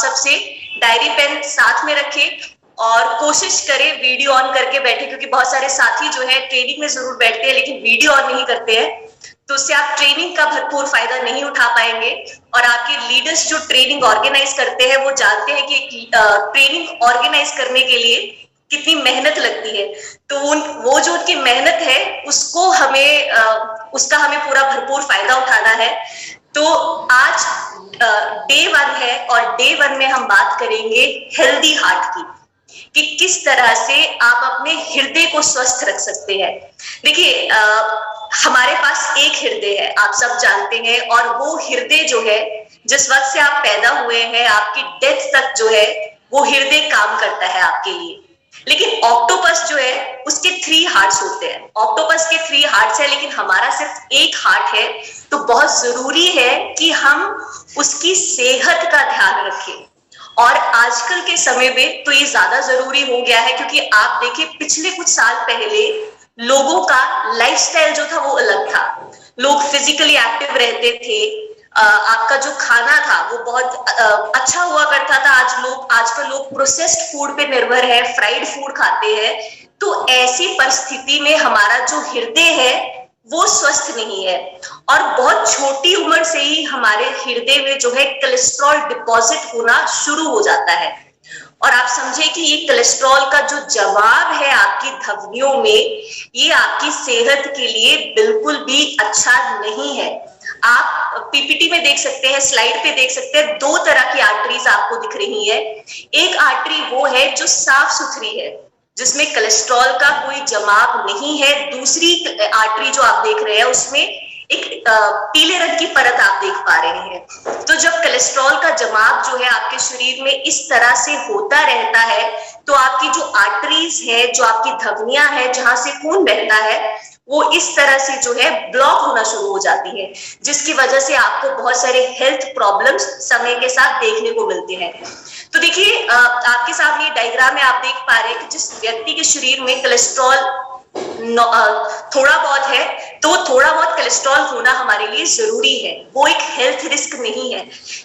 सबसे diary pen साथ में रखें और कोशिश करें वीडियो ऑन करके बैठे, क्योंकि बहुत सारे साथी जो है ट्रेनिंग में जरूर बैठते हैं लेकिन वीडियो ऑन नहीं करते हैं, तो उससे आप ट्रेनिंग का भरपूर फायदा नहीं उठा पाएंगे। और आपके लीडर्स जो ट्रेनिंग ऑर्गेनाइज करते हैं वो जानते हैं कि ट्रेनिंग ऑर्गेनाइज करने के लिए कितनी मेहनत लगती है, तो वो जो उनकी मेहनत है उसको उसका हमें पूरा भरपूर फायदा उठाना है। तो आज डे 1 है और डे 1 में हम बात करेंगे हेल्दी हार्ट की, कि किस तरह से आप अपने हृदय को स्वस्थ रख सकते हैं। देखिए हमारे पास एक हृदय है, आप सब जानते हैं, और वो हृदय जो है जिस वक्त से आप पैदा हुए हैं आपकी डेथ तक जो है वो हृदय काम करता है आपके लिए। लेकिन ऑक्टोपस जो है उसके 3 हार्ट्स होते हैं, ऑक्टोपस के 3 हार्ट्स है, लेकिन हमारा सिर्फ एक हार्ट है। तो बहुत जरूरी है कि हम उसकी सेहत का ध्यान रखें, और आजकल के समय में तो ये ज्यादा जरूरी हो गया है, क्योंकि आप देखिए पिछले कुछ साल पहले लोगों का लाइफस्टाइल जो था वो अलग था, लोग फिजिकली एक्टिव रहते थे, आपका जो खाना था वो बहुत अच्छा हुआ करता था। आजकल लोग प्रोसेस्ड फूड पे निर्भर है, फ्राइड फूड खाते हैं। तो ऐसी परिस्थिति में हमारा जो हृदय है वो स्वस्थ नहीं है, और बहुत छोटी उम्र से ही हमारे हृदय में जो है कोलेस्ट्रॉल डिपॉजिट होना शुरू हो जाता है। और आप समझे कि ये कोलेस्ट्रॉल का जो जवाब है आपकी धमनियों में, ये आपकी सेहत के लिए बिल्कुल भी अच्छा नहीं है। आप पीपीटी में देख सकते हैं, स्लाइड पे देख सकते हैं, 2 तरह की आर्टरीज आपको दिख रही है। एक आर्टरी वो है जो साफ सुथरी है, जिसमें कोलेस्ट्रॉल का कोई जमाव नहीं है। दूसरी आर्टरी जो आप देख रहे हैं उसमें एक पीले रंग की परत आप देख पा रहे हैं। तो जब कोलेस्ट्रॉल का जमाव जो है आपके शरीर में इस तरह से होता रहता है, तो आपकी जो आर्टरीज है, जो आपकी धमनियां है जहां से खून बहता है, वो इस तरह से जो है ब्लॉक होना शुरू हो जाती है, जिसकी वजह से आपको बहुत सारे हेल्थ प्रॉब्लम्स समय के साथ देखने को मिलते हैं। तो देखिए आपके सामने डायग्राम में आप देख पा रहे हैं कि जिस व्यक्ति के शरीर में कोलेस्ट्रॉल थोड़ा बहुत है, तो थोड़ा बहुत कोलेस्ट्रॉल होना हमारे लिए जरूरी है, वो एक हेल्थ रिस्क नहीं है।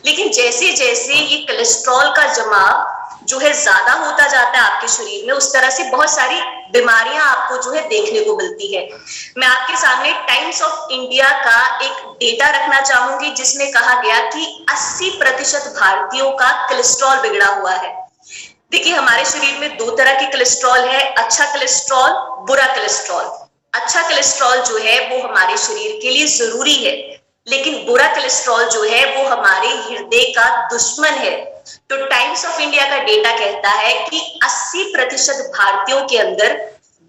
लेकिन जैसे जैसे ये कोलेस्ट्रॉल का जमाव जो है ज्यादा होता जाता है आपके शरीर में, उस तरह से बहुत सारी बीमारियां आपको जो है देखने को मिलती है। मैं आपके सामने टाइम्स ऑफ इंडिया का एक डेटा रखना चाहूंगी, जिसमें कहा गया कि 80% भारतीयों का कोलेस्ट्रॉल बिगड़ा हुआ है। देखिए हमारे शरीर में 2 तरह के कोलेस्ट्रॉल है, अच्छा कोलेस्ट्रॉल, बुरा कोलेस्ट्रॉल। अच्छा कोलेस्ट्रॉल जो है वो हमारे शरीर के लिए जरूरी है, लेकिन बुरा कोलेस्ट्रॉल जो है वो हमारे हृदय का दुश्मन है। तो टाइम्स ऑफ इंडिया का डेटा कहता है कि 80% भारतीयों के अंदर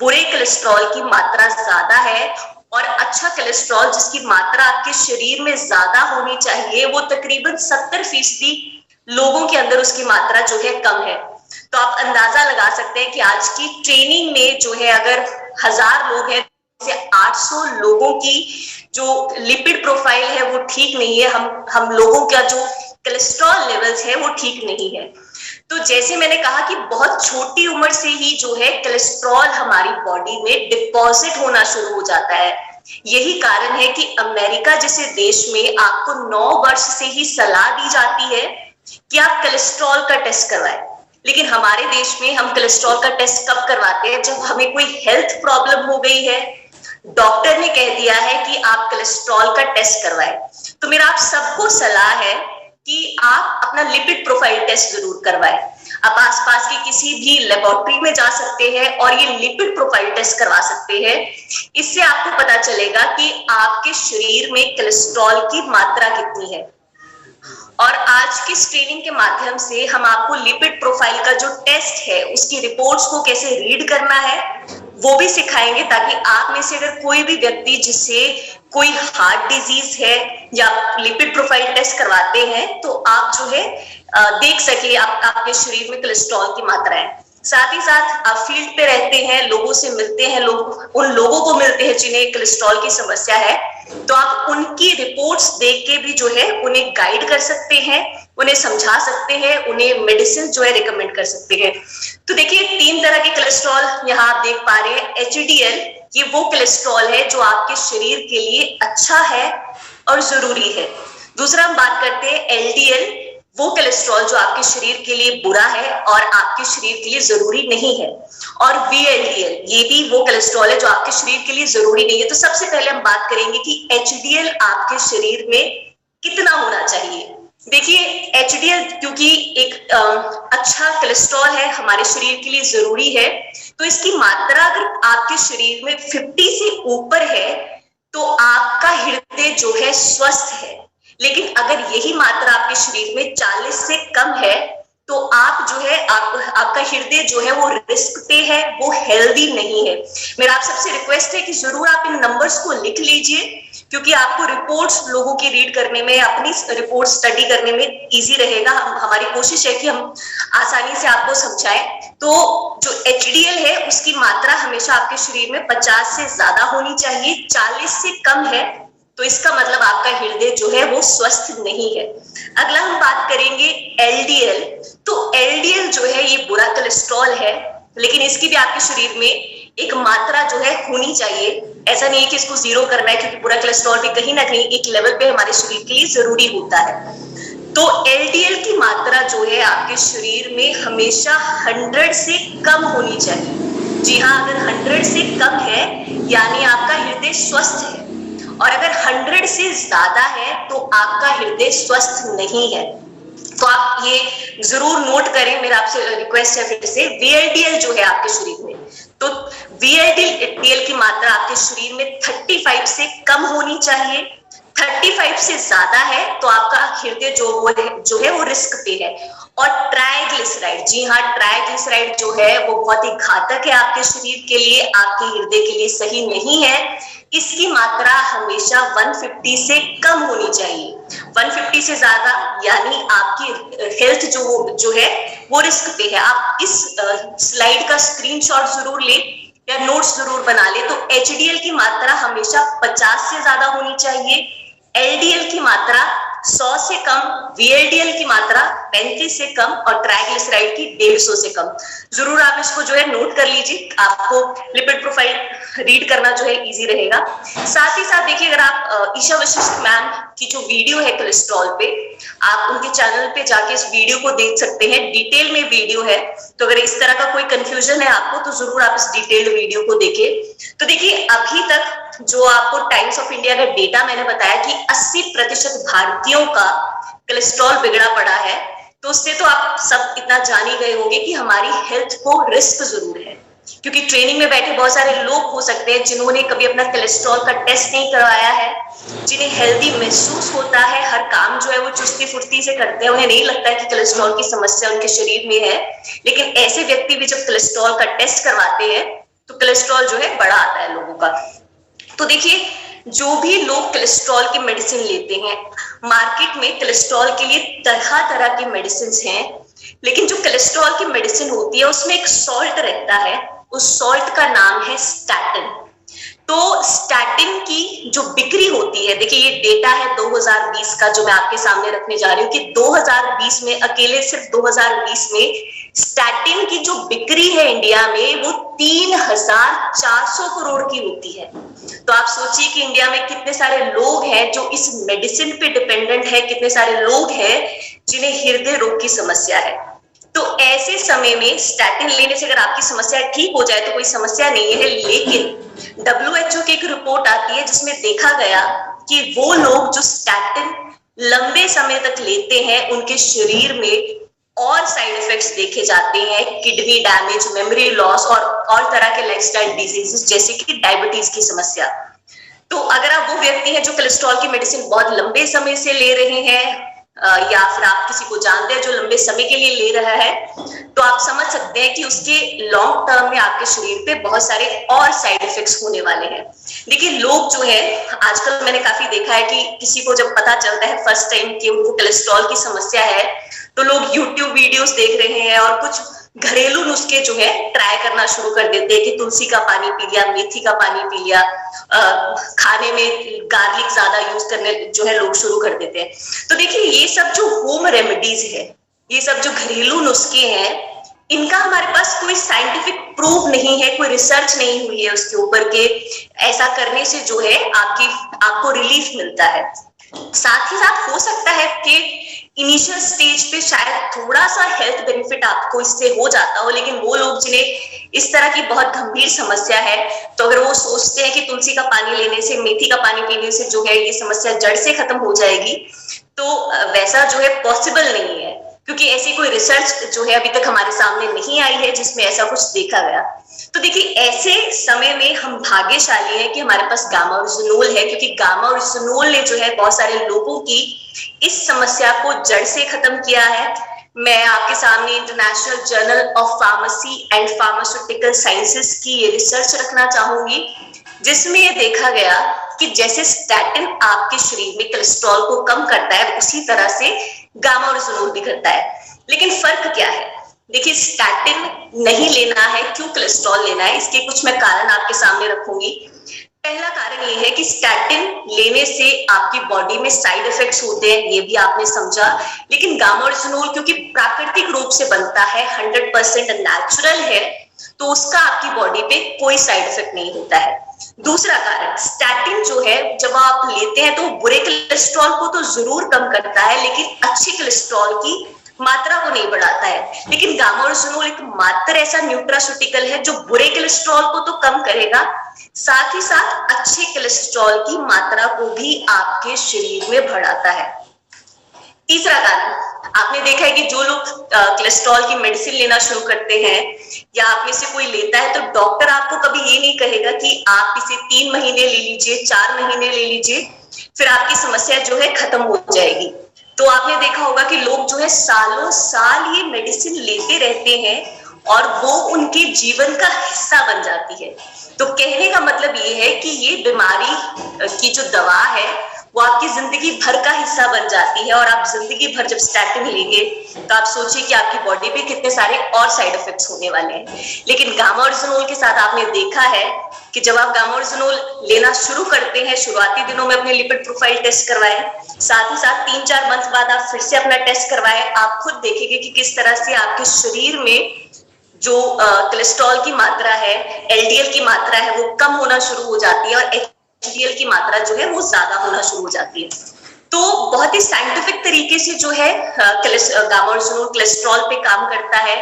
बुरे कोलेस्ट्रॉल की मात्रा ज्यादा है, और अच्छा कोलेस्ट्रॉल जिसकी मात्रा आपके शरीर में ज्यादा होनी चाहिए वो तकरीबन 70% लोगों के अंदर उसकी मात्रा जो है कम है। तो आप अंदाजा लगा सकते हैं कि आज की ट्रेनिंग में जो है अगर 1000 लोग हैं, 800 लोगों की जो लिपिड प्रोफाइल है वो ठीक नहीं है, हम लोगों का जो कोलेस्ट्रॉल लेवल्स है वो ठीक नहीं है। तो जैसे मैंने कहा कि बहुत छोटी उम्र से ही जो है कोलेस्ट्रॉल हमारी बॉडी में डिपॉजिट होना शुरू हो जाता है। यही कारण है कि अमेरिका जैसे देश में आपको 9 वर्ष से ही सलाह दी जाती है कि आप कोलेस्ट्रॉल का टेस्ट करवाएं। लेकिन हमारे देश में हम कोलेस्ट्रॉल का टेस्ट कब करवाते हैं? जब हमें कोई हेल्थ प्रॉब्लम हो गई है, डॉक्टर ने कह दिया है कि आप कोलेस्ट्रॉल का टेस्ट करवाएं। तो मेरा आप सबको सलाह है कि आप अपना लिपिड प्रोफाइल टेस्ट जरूर करवाएं। आप आसपास की किसी भी लेबोरेटरी में जा सकते हैं और ये लिपिड प्रोफाइल टेस्ट करवा सकते हैं। इससे आपको पता चलेगा कि आपके शरीर में कोलेस्ट्रॉल की मात्रा कितनी है। और आज की ट्रेनिंग के माध्यम से हम आपको लिपिड प्रोफाइल का जो टेस्ट है उसकी रिपोर्ट्स को कैसे रीड करना है वो भी सिखाएंगे, ताकि आप में से अगर कोई भी व्यक्ति जिससे कोई हार्ट डिजीज है या लिपिड प्रोफाइल टेस्ट करवाते हैं तो आप जो है देख सके आपके शरीर में कोलेस्ट्रॉल की मात्रा है। साथ ही साथ आप फील्ड पे रहते हैं, लोगों से मिलते हैं, उन लोगों को मिलते हैं जिन्हें कोलेस्ट्रॉल की समस्या है, तो आप उनकी रिपोर्ट्स देख के भी जो है उन्हें गाइड कर सकते हैं, उन्हें समझा सकते हैं, उन्हें मेडिसिन जो है रिकमेंड कर सकते हैं। तो देखिए 3 तरह के कोलेस्ट्रॉल यहाँ आप देख पा रहे हैं। HDL ये वो कोलेस्ट्रॉल है जो आपके शरीर के लिए अच्छा है और जरूरी है। दूसरा हम बात करते हैं LDL, वो कोलेस्ट्रॉल जो आपके शरीर के लिए बुरा है और आपके शरीर के लिए जरूरी नहीं है। और VLDL ये भी वो कोलेस्ट्रॉल है जो आपके शरीर के लिए जरूरी नहीं है। तो सबसे पहले हम बात करेंगे कि HDL आपके शरीर में कितना होना चाहिए। देखिए HDL क्योंकि एक अच्छा कोलेस्ट्रॉल है, हमारे शरीर के लिए जरूरी है, तो इसकी मात्रा अगर आपके शरीर में 50 से ऊपर है तो आपका हृदय जो है स्वस्थ है। लेकिन अगर यही मात्रा आपके शरीर में 40 से कम है तो आप जो है आपका हृदय जो है वो रिस्क पे है, वो हेल्दी नहीं है। मेरा आप सबसे रिक्वेस्ट है कि जरूर आप इन नंबर्स को लिख लीजिए, क्योंकि आपको रिपोर्ट्स लोगों की रीड करने में, अपनी रिपोर्ट स्टडी करने में इजी रहेगा। हमारी कोशिश है कि हम आसानी से आपको समझाएं। तो जो HDL है उसकी मात्रा हमेशा आपके शरीर में 50 से ज्यादा होनी चाहिए। 40 से कम है तो इसका मतलब आपका हृदय जो है वो स्वस्थ नहीं है। अगला हम बात करेंगे LDL। तो LDL जो है ये बुरा कोलेस्ट्रॉल है, लेकिन इसकी भी आपके शरीर में एक मात्रा जो है होनी चाहिए। ऐसा नहीं है कि इसको जीरो करना है, क्योंकि बुरा कोलेस्ट्रॉल भी कहीं ना कहीं एक लेवल पे हमारे शरीर के लिए जरूरी होता है। तो LDL की मात्रा जो है आपके शरीर में हमेशा 100 से कम होनी चाहिए। जी हाँ, अगर 100 से कम है यानी आपका हृदय स्वस्थ है, और अगर 100 से ज्यादा है तो आपका हृदय स्वस्थ नहीं है। तो आप ये जरूर नोट करें, मेरा आपसे रिक्वेस्ट है फिर से। VLDL जो है आपके शरीर में, तो VLDL की मात्रा आपके शरीर में 35 से कम होनी चाहिए। 35 से ज्यादा है तो आपका हृदय जो है वो रिस्क पे है। और ट्राइग्लिसराइड, जी हाँ, ट्राइग्लिसराइड जो है वो बहुत ही घातक है आपके शरीर के लिए, आपके हृदय के लिए सही नहीं है। इसकी मात्रा हमेशा 150 से कम होनी चाहिए। 150 से ज्यादा यानी आपकी हेल्थ जो है वो रिस्क पे है। आप इस स्लाइड का स्क्रीनशॉट जरूर ले या नोट्स जरूर बना ले। तो HDL की मात्रा हमेशा 50 से ज्यादा होनी चाहिए, LDL की मात्रा 100 से कम, VLDL की मात्रा 35 से कम और ट्राइग्लिसराइड की 150 से कम। जरूर आप इसको जो है नोट कर लीजिए, आपको लिपिड प्रोफाइल रीड करना जो है इजी रहेगा। साथ ही साथ देखिए, अगर आप ईशा वशिष्ठ मैम की जो वीडियो है कोलेस्ट्रॉल पे, आप उनके चैनल पे जाके इस वीडियो को देख सकते हैं, डिटेल में वीडियो है। तो अगर इस तरह का कोई कंफ्यूजन है आपको तो जरूर आप इस डिटेल्ड वीडियो को देखिए। तो देखिए, अभी तक जो आपको टाइम्स ऑफ इंडिया का डेटा मैंने बताया कि 80% भारतीयों का कोलेस्ट्रॉल बिगड़ा पड़ा है, तो उससे तो आप सब इतना जान ही गए होंगे कि हमारी हेल्थ को रिस्क जरूर है। क्योंकि ट्रेनिंग में बैठे बहुत सारे लोग हो सकते हैं जिन्होंने कभी अपना कोलेस्ट्रॉल का टेस्ट नहीं करवाया है, जिन्हें हेल्दी महसूस होता है, हर काम जो है वो चुस्ती फुर्ती से करते हैं, उन्हें नहीं लगता है कि कोलेस्ट्रॉल की समस्या उनके शरीर में है। लेकिन ऐसे व्यक्ति भी जब कोलेस्ट्रॉल का टेस्ट करवाते हैं तो कोलेस्ट्रॉल जो है बढ़ा आता है लोगों का। तो देखिए, जो भी लोग कोलेस्ट्रॉल की मेडिसिन लेते हैं, मार्केट में कोलेस्ट्रॉल के लिए तरह तरह की मेडिसिन हैं, लेकिन जो कोलेस्ट्रॉल की मेडिसिन होती है उसमें एक सॉल्ट रहता है, उस सॉल्ट का नाम है स्टैटिन। तो स्टैटिन की जो बिक्री होती है, देखिए ये डेटा है 2020 का जो मैं आपके सामने रखने जा रही हूँ कि 2020 में, अकेले सिर्फ 2020 में स्टैटिन की जो बिक्री है इंडिया में वो 3400 करोड़ की होती है। तो आप सोचिए कि इंडिया में कितने सारे लोग हैं जो इस मेडिसिन पे डिपेंडेंट है, कितने सारे लोग हैं जिन्हें हृदय रोग की समस्या है। तो ऐसे समय में स्टैटिन लेने से अगर आपकी समस्या ठीक हो जाए तो कोई समस्या नहीं है, लेकिन WHO की एक रिपोर्ट आती है जिसमें देखा गया कि वो लोग जो स्टैटिन लंबे समय तक लेते हैं उनके शरीर में और साइड इफेक्ट्स देखे जाते हैं, किडनी डैमेज, मेमोरी लॉस और तरह के लाइफस्टाइल डिजीजेस जैसे कि डायबिटीज की समस्या। तो अगर आप वो व्यक्ति हैं जो कोलेस्ट्रॉल की मेडिसिन बहुत लंबे समय से ले रहे हैं, या फिर आप किसी को जानते हैं जो लंबे समय के लिए ले रहा है, तो आप समझ सकते हैं कि उसके लॉन्ग टर्म में आपके शरीर पे बहुत सारे और साइड इफेक्ट्स होने वाले हैं। देखिए, लोग जो है आजकल मैंने काफी देखा है कि किसी को जब पता चलता है फर्स्ट टाइम कि उनको कोलेस्ट्रॉल की समस्या है, तो लोग यूट्यूब वीडियोस देख रहे हैं और कुछ घरेलू नुस्खे जो है ट्राई करना शुरू कर देते हैं कि तुलसी का पानी पी लिया, मेथी का पानी पी लिया, खाने में गार्लिक ज्यादा यूज करने जो है लोग शुरू कर देते हैं। तो देखिए, ये सब जो होम रेमेडीज है, ये सब जो घरेलू नुस्खे हैं, इनका हमारे पास कोई साइंटिफिक प्रूफ नहीं है, कोई रिसर्च नहीं हुई है उसके ऊपर के ऐसा करने से जो है आपको रिलीफ मिलता है। साथ ही साथ हो सकता है कि इनिशियल स्टेज पे शायद थोड़ा सा हेल्थ बेनिफिट आपको इससे हो जाता हो, लेकिन वो लोग जिन्हें इस तरह की बहुत गंभीर समस्या है, तो अगर वो सोचते हैं कि तुलसी का पानी लेने से, मेथी का पानी पीने से जो है ये समस्या जड़ से खत्म हो जाएगी, तो वैसा जो है पॉसिबल नहीं है, क्योंकि ऐसी कोई रिसर्च जो है अभी तक हमारे सामने नहीं आई है जिसमें ऐसा कुछ देखा गया। तो देखिए, ऐसे समय में हम भाग्यशाली हैं कि हमारे पास गामा ओरिजिनोल है, क्योंकि गामा ओरिजिनोल ने जो है बहुत सारे लोगों की इस समस्या को जड़ से खत्म किया है। मैं आपके सामने international journal of pharmacy and pharmaceutical sciences की ये रिसर्च रखना चाहूंगी, जिसमें ये देखा गया कि जैसे स्टैटिन आपके शरीर में कोलेस्ट्रॉल को कम करता है, उसी तरह से गामा ओरिजिनोल भी करता है। लेकिन फर्क क्या है? देखिए, स्टैटिन नहीं लेना है, क्यों कोलेस्ट्रॉल लेना है, इसके कुछ मैं कारण आपके सामने रखूंगी। पहला कारण ये है कि स्टैटिन लेने से आपकी बॉडी में साइड इफेक्ट्स होते हैं, ये भी आपने समझा, लेकिन गामा ओरिजिनोल क्योंकि प्राकृतिक रूप से बनता है, 100% नेचुरल है, तो उसका आपकी बॉडी पे कोई साइड इफेक्ट नहीं होता है। दूसरा कारण, स्टैटिन जो है जब आप लेते हैं तो बुरे कोलेस्ट्रॉल को तो जरूर कम करता है, लेकिन अच्छे कोलेस्ट्रॉल की मात्रा को नहीं बढ़ाता है। लेकिन गामा ओरिजिनोल एक मात्र ऐसा न्यूट्रास्यूटिकल है जो बुरे कोलेस्ट्रॉल को तो कम करेगा, साथ ही साथ अच्छे कोलेस्ट्रॉल की मात्रा को भी आपके शरीर में बढ़ाता है। तीसरा कारण, आपने देखा है कि जो लोग कोलेस्ट्रॉल की मेडिसिन लेना शुरू करते हैं, या आप में से कोई लेता है, तो डॉक्टर आपको कभी ये नहीं कहेगा कि आप इसे 3 महीने ले लीजिए, 4 महीने ले लीजिए, फिर आपकी समस्या जो है खत्म हो जाएगी। तो आपने देखा होगा कि लोग जो है सालों साल ये मेडिसिन लेते रहते हैं और वो उनके जीवन का हिस्सा बन जाती है। तो कहने का मतलब ये है कि ये बीमारी की जो दवा है वो आपकी जिंदगी भर का हिस्सा बन जाती है, और आप जिंदगी भर जब स्टैटिन लेंगे तो आप सोचिए कि आपकी बॉडी पे कितने सारे और साइड इफेक्ट्स होने वाले हैं। लेकिन गामा ओरिजिनोल के साथ आपने देखा है कि जब आप गामा ओरिजिनोल लेना शुरू करते हैं, शुरुआती दिनों में अपने लिपिड प्रोफाइल टेस्ट करवाएं, साथ ही साथ 3-4 मंथ बाद आप फिर से अपना टेस्ट करवाएं, आप खुद देखेंगे कि किस तरह से आपके शरीर में जो कोलेस्ट्रॉल की मात्रा है, एलडीएल की मात्रा है, वो कम होना शुरू हो जाती है, और एचडीएल की मात्रा जो है वो ज्यादा होना शुरू हो जाती है। तो बहुत ही साइंटिफिक तरीके से जो है गामा ओरिजिनोल कोलेस्ट्रॉल पे काम करता है,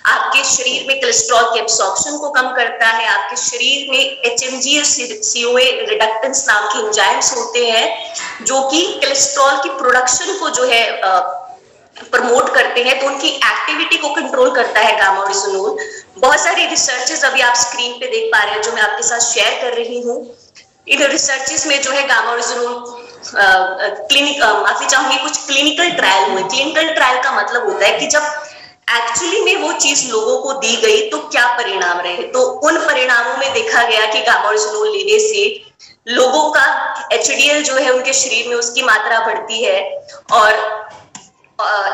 आपके शरीर में कोलेस्ट्रॉल के एब्सॉर्प्शन को कम करता है, आपके शरीर में एचएमजी और सीओए रिडक्टेंस नाम के एंजाइम्स होते हैं जो कि कोलेस्ट्रॉल की प्रोडक्शन को जो है प्रमोट करते हैं, तो उनकी एक्टिविटी को कंट्रोल करता है गामा ओरिजिनोल। बहुत सारी रिसर्चेस अभी आप स्क्रीन पे देख पा रहे हैं जो मैं आपके साथ शेयर कर रही हूँ। इन रिसर्चेस में जो है गामा ओरिजिनोल माफी चाहूंगी, कुछ क्लिनिकल ट्रायल हुए। क्लिनिकल ट्रायल का मतलब होता है कि जब एक्चुअली में वो चीज लोगों को दी गई तो क्या परिणाम रहे। तो उन परिणामों में देखा गया कि गामा ओरिजिनोल लेने से लोगों का एचडीएल जो है उनके शरीर में उसकी मात्रा बढ़ती है, और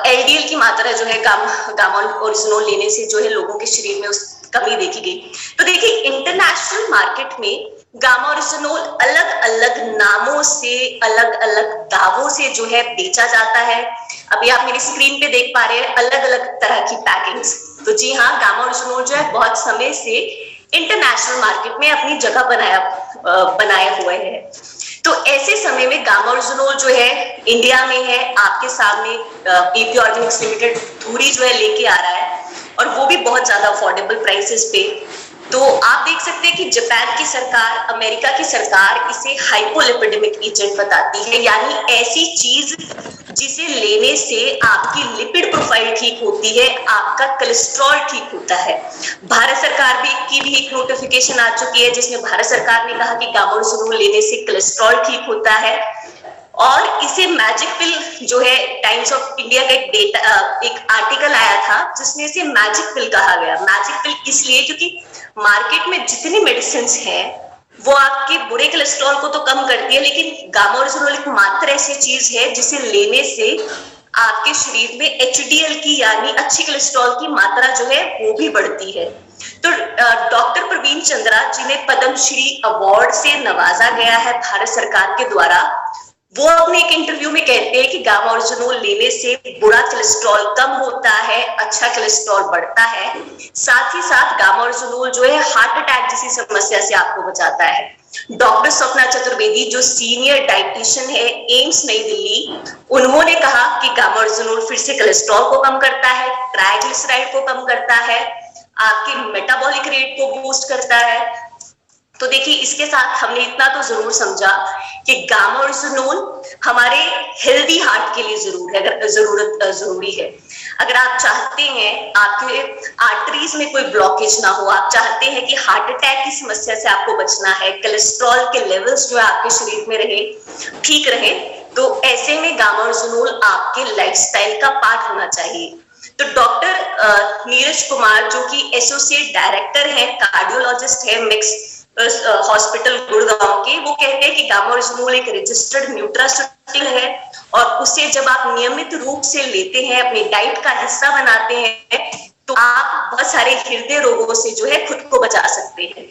एलडीएल की मात्रा जो है गामा ओरिजिनोल लेने से जो है लोगों के शरीर में उस कमी देखी गई। तो देखिए, इंटरनेशनल मार्केट में गामा ओरिजिनोल अलग अलग नामों से, अलग अलग दावों से जो है बेचा जाता है। अभी आप मेरी स्क्रीन पे देख पा रहे हैं अलग अलग तरह की पैकिंग्स। तो जी हाँ, गामा ओरिजिनोल जो है बहुत समय से इंटरनेशनल मार्केट में अपनी जगह बनाए हुए है। तो ऐसे समय में गामा ओरिजिनोल जो है इंडिया में है, आपके सामने पीपी ऑर्गेनिक्स लिमिटेड धूरी जो है लेके आ रहा है, और वो भी बहुत ज्यादा अफोर्डेबल प्राइसेस पे। तो आप देख सकते हैं कि जापान की सरकार, अमेरिका की सरकार इसे हाइपोलिपिडेमिक एजेंट बताती है, यानी ऐसी चीज जिसे लेने से आपकी लिपिड प्रोफाइल ठीक होती है, आपका कोलेस्ट्रॉल ठीक होता है। भारत सरकार की भी एक नोटिफिकेशन आ चुकी है जिसमें भारत सरकार ने कहा कि गामा ओरिजिनोल लेने से कोलेस्ट्रॉल ठीक होता है, और इसे मैजिक पिल जो है, टाइम्स ऑफ इंडिया का एक आर्टिकल आया था जिसमें इसे मैजिक पिल कहा गया। मैजिक पिल इसलिए क्योंकि मार्केट में जितनी मेडिसिन हैं वो आपके बुरे कोलेस्ट्रॉल को तो कम करती है, लेकिन गामा ओरिजिनोल एक मात्र ऐसी चीज है जिसे लेने से आपके शरीर में एचडीएल की यानी अच्छी कोलेस्ट्रॉल की मात्रा जो है वो भी बढ़ती है। तो डॉक्टर प्रवीण चंद्रा जिन्हें पद्मश्री अवार्ड से नवाजा गया है भारत सरकार के द्वारा, वो अपने एक इंटरव्यू में कहते हैं कि गामा ओरिजिनोल लेने से बुरा कोलेस्ट्रॉल कम होता है, अच्छा कोलेस्ट्रॉल बढ़ता है, साथ ही साथ गामा ओरिजिनोल जो है हार्ट अटैक जैसी समस्या से आपको बचाता है। डॉक्टर स्वप्ना चतुर्वेदी जो सीनियर डाइटिशियन है एम्स नई दिल्ली, उन्होंने कहा कि गामा ओरिजिनोल फिर से कोलेस्ट्रॉल को कम करता है, ट्राइग्लिसराइड को कम करता है, आपके मेटाबॉलिक रेट को बूस्ट करता है। तो देखिए, इसके साथ हमने इतना तो जरूर समझा कि गामा ओरिजिनोल हमारे हेल्दी हार्ट के लिए जरूरी है। अगर आप चाहते हैं आपके आर्टरीज में कोई ब्लॉकेज ना हो, आप चाहते हैं कि हार्ट अटैक की समस्या से आपको बचना है, कोलेस्ट्रॉल के लेवल्स जो है आपके शरीर में ठीक रहे, तो ऐसे में गामा ओरिजिनोल आपके लाइफस्टाइल का पार्ट होना चाहिए। तो डॉक्टर नीरज कुमार जो कि एसोसिएट डायरेक्टर है, कार्डियोलॉजिस्ट है मिक्स हॉस्पिटल गुड़गांव के, वो कहते हैं कि गामा ओरिजिनोल एक रजिस्टर्ड न्यूट्रास्यूटिकल है और उसे जब आप नियमित रूप से लेते हैं, अपनी डाइट का हिस्सा बनाते हैं, तो आप बहुत सारे हृदय रोगों से जो है खुद को बचा सकते हैं।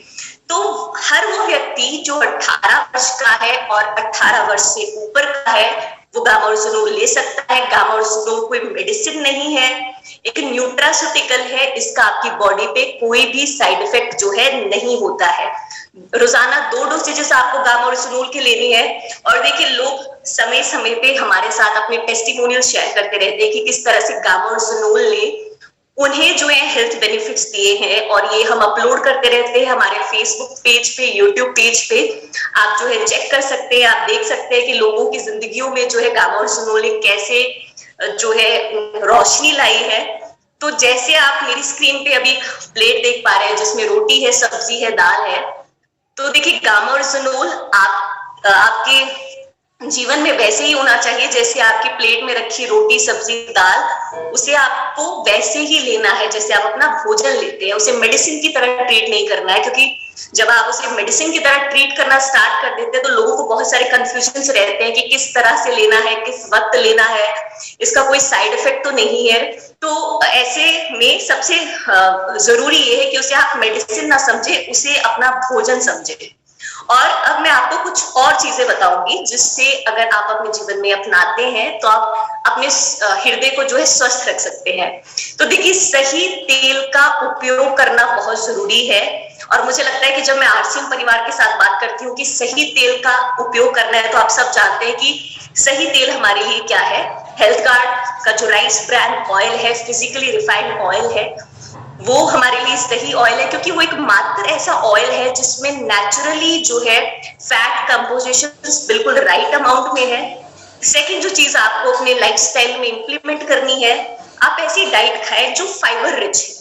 तो हर वो व्यक्ति जो 18 वर्ष का है और 18 वर्ष से ऊपर का है वो गामा ओरिजिनोल ले सकता है। गामा ओरिजिनोल कोई मेडिसिन नहीं है, एक न्यूट्रास्यूटिकल है, इसका आपकी बॉडी पे कोई भी साइड इफेक्ट जो है नहीं होता है। रोजाना 2 डोसेजेस आपको गामा ओरिजिनोल के लेनी है। और देखिए, लोग समय समय पे हमारे साथ अपने टेस्टिमोनियल शेयर करते रहते हैं कि किस तरह से गामा ओरिजिनोल ले उन्हें जो है हेल्थ बेनिफिट्स दिए हैं, और ये हम अपलोड करते रहते हैं हमारे फेसबुक पेज पे, यूट्यूब पेज पे। आप जो है चेक कर सकते हैं, आप देख सकते हैं कि लोगों की जिंदगियों में जो है गामा ओरिजिनोल कैसे जो है रोशनी लाई है। तो जैसे आप मेरी स्क्रीन पे अभी प्लेट देख पा रहे हैं जिसमें रोटी है, सब्जी है, दाल है, तो देखिए गामा ओरिजिनोल आपके जीवन में वैसे ही होना चाहिए जैसे आपकी प्लेट में रखी रोटी, सब्जी, दाल, उसे आपको वैसे ही लेना है जैसे आप अपना भोजन लेते हैं। उसे मेडिसिन की तरह ट्रीट नहीं करना है, क्योंकि जब आप उसे मेडिसिन की तरह ट्रीट करना स्टार्ट कर देते हैं तो लोगों को बहुत सारे कंफ्यूजन रहते हैं कि किस तरह से लेना है, किस वक्त लेना है, इसका कोई साइड इफेक्ट तो नहीं है। तो ऐसे में सबसे जरूरी ये है कि उसे आप मेडिसिन ना समझे, उसे अपना भोजन समझे। और अब मैं आपको कुछ और चीजें बताऊंगी जिससे अगर आप अपने जीवन में अपनाते हैं तो आप अपने हृदय को जो है स्वस्थ रख सकते हैं। तो देखिए, सही तेल का उपयोग करना बहुत जरूरी है। और मुझे लगता है कि जब मैं आरसीएम परिवार के साथ बात करती हूँ कि सही तेल का उपयोग करना है, तो आप सब जानते हैं कि सही तेल हमारे लिए क्या है। हेल्थ कार्ड का जो राइस ब्रांड ऑयल है, फिजिकली रिफाइंड ऑयल है, वो हमारे लिए सही ऑयल है, क्योंकि वो एक मात्र ऐसा ऑयल है जिसमें नेचुरली जो है फैट कंपोजिशन बिल्कुल राइट अमाउंट में है। सेकंड जो चीज आपको अपने लाइफस्टाइल में इंप्लीमेंट करनी है, आप ऐसी डाइट खाएं जो फाइबर रिच है।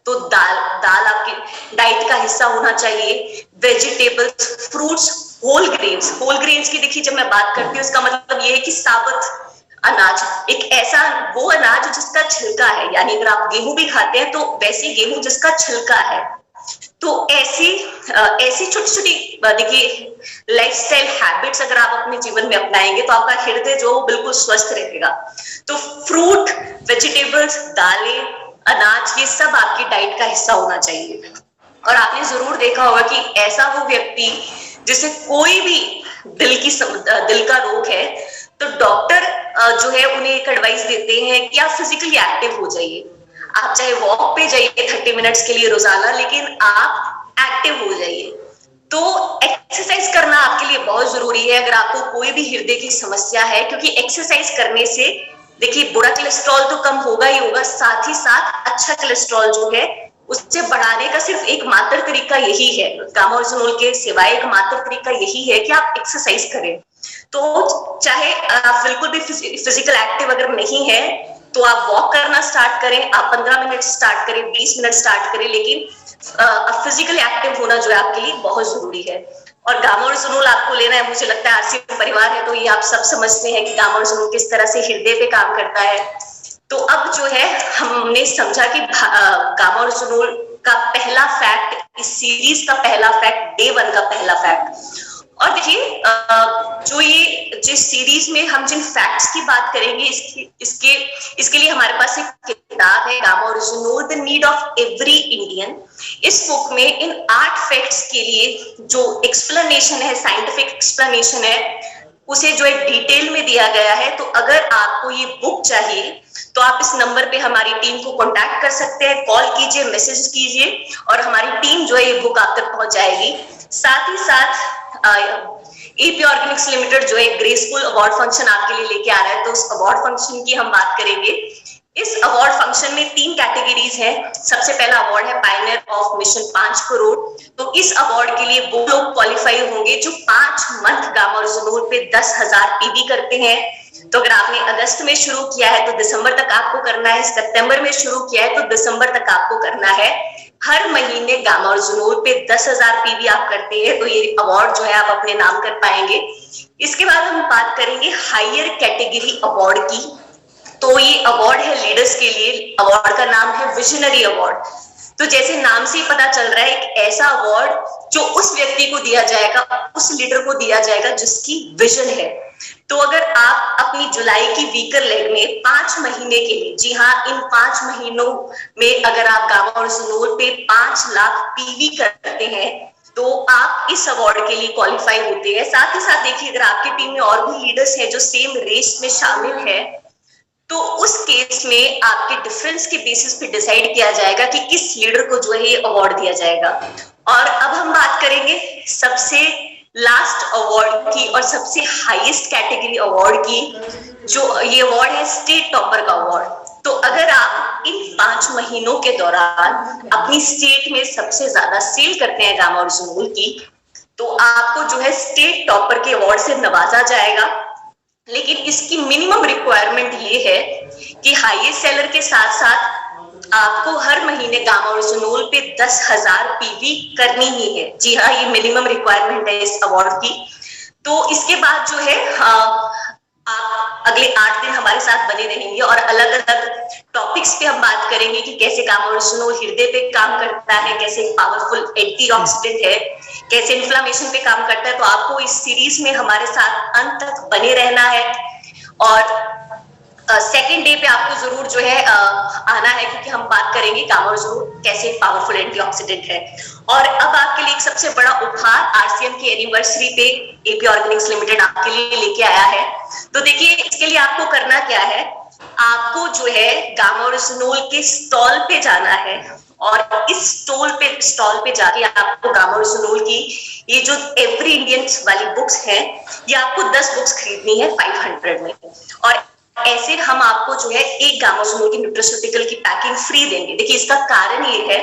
तो दाल आपकी डाइट का हिस्सा होना चाहिए, वेजिटेबल्स, फ्रूट्स, होल ग्रेन्स की देखिए जब मैं बात करती हूँ उसका मतलब ये है कि साबुत अनाज, एक ऐसा वो अनाज जिसका छिलका है, यानी अगर आप गेहूं भी खाते हैं तो वैसे गेहूं जिसका छिलका है। तो ऐसी छोटी छोटी देखिए लाइफस्टाइल हैबिट्स अगर आप अपने जीवन में अपनाएंगे तो आपका हृदय जो बिल्कुल स्वस्थ रहेगा। तो फ्रूट, वेजिटेबल्स, दालें, अनाज, ये सब आपकी डाइट का हिस्सा होना चाहिए। और आपने जरूर देखा होगा कि ऐसा वो व्यक्ति जिसे कोई भी दिल का रोग है, तो डॉक्टर जो है उन्हें एक एडवाइस देते हैं कि आप फिजिकली एक्टिव हो जाइए। आप चाहे वॉक पे जाइए 30 मिनट्स के लिए रोजाना, लेकिन आप एक्टिव हो जाइए। तो एक्सरसाइज करना आपके लिए बहुत जरूरी है अगर आपको कोई भी हृदय की समस्या है, क्योंकि एक्सरसाइज करने से देखिए बुरा कोलेस्ट्रॉल तो कम होगा ही होगा, साथ ही साथ अच्छा कोलेस्ट्रॉल जो है उससे बढ़ाने का सिर्फ एकमात्र तरीका यही है, गामा ओरिजिनोल के सिवाय एकमात्र तरीका यही है कि आप एक्सरसाइज करें। तो चाहे आप बिल्कुल भी फिजिकल एक्टिव अगर नहीं है तो आप वॉक करना स्टार्ट करें, आप 15 मिनट स्टार्ट करें, 20 मिनट स्टार्ट करें, लेकिन फिजिकल एक्टिव होना जो है आपके लिए बहुत जरूरी है। और गामा ओरिजिनोल आपको लेना है, मुझे लगता है आरसीएम परिवार है तो ये आप सब समझते हैं कि गामा ओरिजिनोल किस तरह से हृदय पे काम करता है। तो अब जो है हमने समझा कि गामा ओरिजिनोल का पहला फैक्ट, इस सीरीज का पहला फैक्ट, डे 1 का पहला फैक्ट। और देखिए जिस सीरीज में हम जिन फैक्ट्स की बात करेंगे इसके लिए हमारे पास एक किताब है, गामा ओरिजिनोल the need of every Indian. इस बुक में इन 8 फैक्ट्स के लिए जो एक्सप्लेनेशन है, साइंटिफिक एक्सप्लेनेशन है, उसे जो है डिटेल में दिया गया है। तो अगर आपको ये बुक चाहिए तो आप इस नंबर पे हमारी टीम को कांटेक्ट कर सकते हैं, कॉल कीजिए, मैसेज कीजिए और हमारी टीम जो है ये बुक आप तक पहुंचाएगी। साथ ही साथ एपी ऑर्गेनिक्स लिमिटेड जो है ग्रेसफुल अवार्ड फंक्शन आपके लिए लेके आ रहा है, तो उस अवार्ड फंक्शन की हम बात करेंगे। इस अवार्ड फंक्शन में 3 कैटेगरीज है। सबसे पहला अवार्ड है पायनियर ऑफ मिशन 5 करोड़। तो इस अवार्ड के लिए वो लोग क्वालिफाई होंगे जो 5 मंथ गामा-ओरिजिनोल पे 10,000 पीवी करते हैं। तो अगर आपने अगस्त में शुरू किया है तो दिसंबर तक आपको करना है, सितंबर में शुरू किया है तो दिसंबर तक आपको करना है। हर महीने गामा-ओरिजिनोल पे 10,000 पीवी आप करते हैं तो ये अवार्ड जो है आप अपने नाम कर पाएंगे। इसके बाद हम बात करेंगे हायर कैटेगरी अवार्ड की। तो ये अवार्ड है लीडर्स के लिए। अवार्ड का नाम है विजनरी अवार्ड। तो जैसे नाम से ही पता चल रहा है, एक ऐसा अवार्ड जो उस व्यक्ति को दिया जाएगा, उस लीडर को दिया जाएगा जिसकी विजन है। तो अगर आप अपनी जुलाई की वीकर लेग में 5 महीने के लिए, जी हाँ, इन 5 महीनों में अगर आप गामा-ओरिजिनोल पे 5 लाख पीवी करते हैं तो आप इस अवार्ड के लिए क्वालिफाई होते हैं। साथ ही साथ देखिए, अगर आपकी टीम में और भी लीडर्स हैं जो सेम रेस में शामिल है तो उस केस में आपके डिफरेंस के बेसिस पे डिसाइड किया जाएगा कि किस लीडर को जो है ये अवार्ड दिया जाएगा। और अब हम बात करेंगे सबसे लास्ट अवार्ड की और सबसे हाईएस्ट कैटेगरी अवार्ड की। जो ये अवार्ड है स्टेट टॉपर का अवार्ड। तो अगर आप इन 5 महीनों के दौरान अपनी स्टेट में सबसे ज्यादा सेल करते हैं गामा-ओरिजिनोल की, तो आपको जो है स्टेट टॉपर के अवार्ड से नवाजा जाएगा। लेकिन इसकी मिनिमम रिक्वायरमेंट ये है कि हाईएस्ट सेलर के साथ साथ आपको हर महीने गामा-ओरिजिनोल पे 10,000 पीवी करनी ही है। जी हाँ, ये मिनिमम रिक्वायरमेंट है इस अवार्ड की। तो इसके बाद जो है आप अगले 8 दिन हमारे साथ बने रहेंगे और अलग अलग टॉपिक्स पे हम बात करेंगे कि कैसे गामा-ओरिजिनोल हृदय पे काम करता है, कैसे एक पावरफुल एंटीऑक्सीडेंट है, कैसे इन्फ्लामेशन पे काम करता है। तो आपको इस सीरीज में हमारे साथ अंत तक बने रहना है और सेकेंड डे पे आपको जरूर जो है आना है, क्योंकि हम बात करेंगे गामा-ओरिजिनोल कैसे पावरफुल एंटीऑक्सीडेंट है। और अब आपके लिए एक सबसे बड़ा उपहार आरसीएम की एनिवर्सरी पे एपी ऑर्गेनिक्स लिमिटेड आपके लिए लेके आया है। तो देखिए, इसके लिए आपको करना क्या है, आपको जो है गामा-ओरिजिनोल के स्टॉल पे जाना है और इस स्टॉल पे जाके आपको गामा-ओरिजिनोल की ये जो एवरी इंडियन वाली बुक्स हैं, ये आपको 10 बुक्स खरीदनी है 500 में। और ऐसे हम आपको जो है एक गामा-ओरिजिनोल की न्यूट्रास्यूटिकल की पैकिंग फ्री देंगे। देखिए, इसका कारण ये है,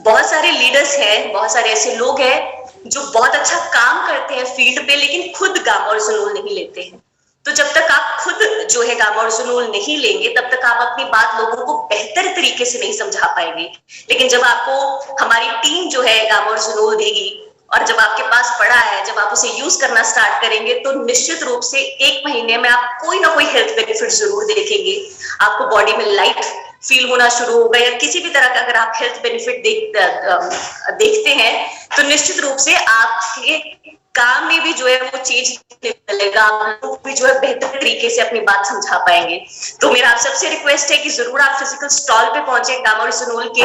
बहुत सारे लीडर्स हैं, बहुत सारे ऐसे लोग हैं जो बहुत अच्छा काम करते हैं फील्ड पे, लेकिन खुद गामा-ओरिजिनोल नहीं लेते हैं। तो जब तक आप खुद जो है गामा-ओरिजिनोल नहीं लेंगे, तब तक आप अपनी बात लोगों को बेहतर तरीके से नहीं समझा पाएंगे। लेकिन जब आपको हमारी टीम जो है गामा-ओरिजिनोल देगी और जब आपके पास पड़ा है, जब आप उसे यूज करना स्टार्ट करेंगे, तो निश्चित रूप से 1 महीने में आप कोई ना कोई हेल्थ बेनिफिट जरूर देखेंगे। आपको बॉडी में लाइट फील होना शुरू होगा या किसी भी तरह का अगर आप हेल्थ बेनिफिट देखते हैं तो निश्चित रूप से आपके काम में भी जो है वो चेंज मिलेगा, आप लोग भी जो है बेहतर तरीके से अपनी बात समझा पाएंगे। तो मेरा आप सबसे रिक्वेस्ट है कि जरूर आप फिजिकल स्टॉल पे पहुंचे गामा-ओरिजिनोल के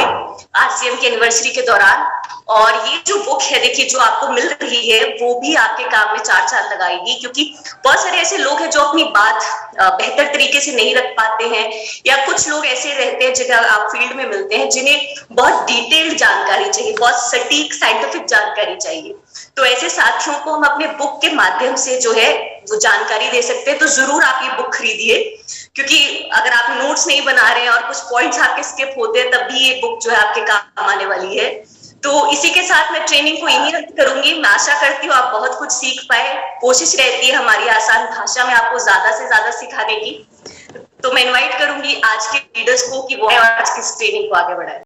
आरसीएम की एनिवर्सरी के दौरान। और ये जो बुक है, देखिए, जो आपको मिल रही है वो भी आपके काम में 4 साल लगाएगी, क्योंकि बहुत सारे ऐसे लोग हैं जो अपनी बात बेहतर तरीके से नहीं रख पाते हैं, या कुछ लोग ऐसे रहते हैं जिन्हें आप फील्ड में मिलते हैं जिन्हें बहुत डिटेल्ड जानकारी चाहिए, बहुत सटीक साइंटिफिक जानकारी चाहिए। तो ऐसे साथियों को हम अपने बुक के माध्यम से जो है वो जानकारी दे सकते हैं। तो जरूर आप ये बुक खरीदिए, क्योंकि अगर आप नोट्स नहीं बना रहे हैं और कुछ पॉइंट्स आपके स्किप होते हैं, तब भी ये बुक जो है आपके काम आने वाली है। तो इसी के साथ मैं ट्रेनिंग को यहीं रद्द करूंगी। मैं आशा करती हूँ आप बहुत कुछ सीख पाए। कोशिश रहती है हमारी आसान भाषा में आपको ज्यादा से ज्यादा सिखाने की। तो मैं इनवाइट करूंगी आज के लीडर्स को कि वो आज की ट्रेनिंग को आगे बढ़ाए।